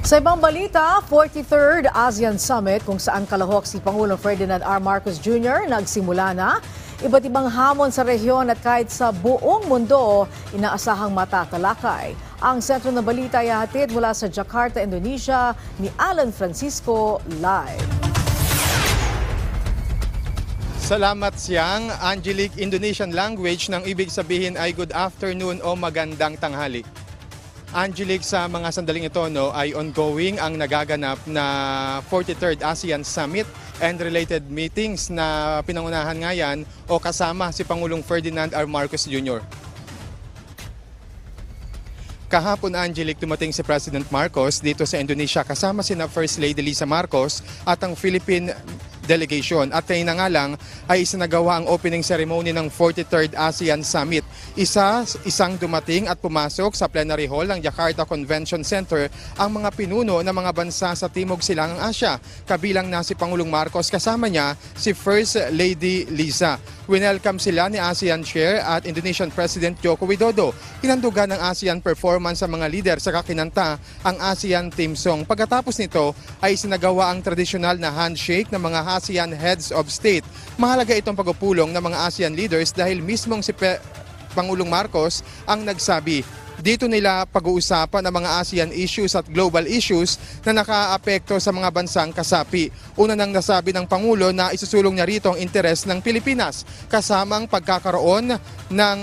Sa ibang balita, 43rd ASEAN Summit kung saan kalahok si Pangulong Ferdinand R. Marcos Jr. nagsimula na. Iba't ibang hamon sa rehiyon at kahit sa buong mundo, inaasahang matatalakay. Ang sentro ng balita ay hatid mula sa Jakarta, Indonesia ni Alan Francisco live. Salamat siyang Angelic. Indonesian language ng ibig sabihin ay good afternoon o magandang tanghali. Angelic, sa mga sandaling ito ay ongoing ang nagaganap na 43rd ASEAN Summit and related meetings na pinangunahan nga yan o kasama si Pangulong Ferdinand R. Marcos Jr. Kahapon, Angelic, dumating si President Marcos dito sa Indonesia kasama sina First Lady Liza Marcos at ang Philippine delegation. At kanina nga lang ay isinagawa ang opening ceremony ng 43rd ASEAN Summit. Isang dumating at pumasok sa plenary hall ng Jakarta Convention Center ang mga pinuno ng mga bansa sa Timog Silangang Asya. Kabilang na si Pangulong Marcos, kasama niya si First Lady Liza. Winelcome sila ni ASEAN Chair at Indonesian President Joko Widodo. Hinandugan ng ASEAN performance sa mga leader sa kakinanta ang ASEAN theme song. Pagkatapos nito ay sinagawa ang tradisyonal na handshake ng mga ASEAN Heads of State. Mahalaga itong pagpupulong ng mga ASEAN leaders dahil mismong si Pangulong Marcos ang nagsabi, dito nila pag-uusapan ang mga ASEAN issues at global issues na nakaapekto sa mga bansang kasapi. Una nang nasabi ng Pangulo na isusulong niya rito ang interes ng Pilipinas, kasamang pagkakaroon ng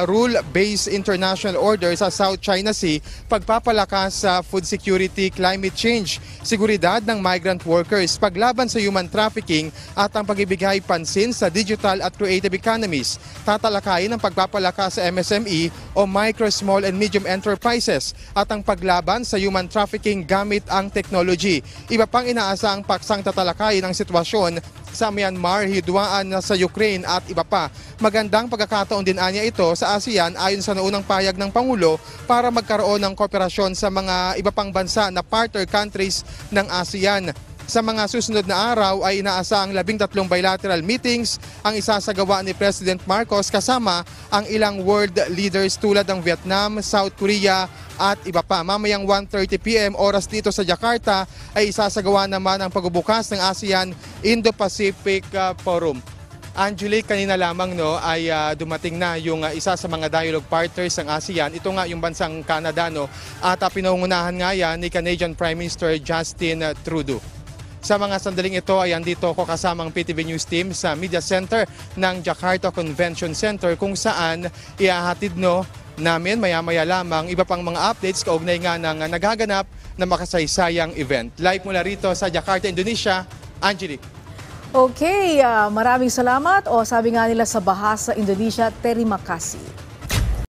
rule-based international order sa South China Sea, pagpapalakas sa food security, climate change, seguridad ng migrant workers, paglaban sa human trafficking at ang pagbibigay pansin sa digital at creative economies. Tatalakayin ang pagpapalakas sa MSME o micro, small and medium enterprises at ang paglaban sa human trafficking gamit ang technology. Iba pang inaasang paksang tatalakayin ang sitwasyon sa Myanmar, hidwaan sa Ukraine at iba pa. Magandang pagkakataon din anya ito sa ASEAN ayon sa naunang pahayag ng Pangulo para magkaroon ng kooperasyon sa mga iba pang bansa na partner countries ng ASEAN. Sa mga susunod na araw ay inaasahang 13 bilateral meetings ang isasagawa ni President Marcos kasama ang ilang world leaders tulad ng Vietnam, South Korea at iba pa. Mamayang 1:30 PM oras dito sa Jakarta ay isasagawa naman ang pagbubukas ng ASEAN Indo-Pacific Forum. Angelique, kanina lamang ay dumating na yung isa sa mga dialogue partners ng ASEAN. Ito nga yung bansang Canada at pinangungunahan nga yan ni Canadian Prime Minister Justin Trudeau. Sa mga sandaling ito ay andito ako kasamang PTV News Team sa Media Center ng Jakarta Convention Center kung saan iahatid namin maya-maya lamang iba pang mga updates kaugnay nga ng nagaganap na makasaysayang event. Live mula rito sa Jakarta, Indonesia, Angelique. Okay, maraming salamat. O sabi nga nila sa bahasa Indonesia, terima kasih.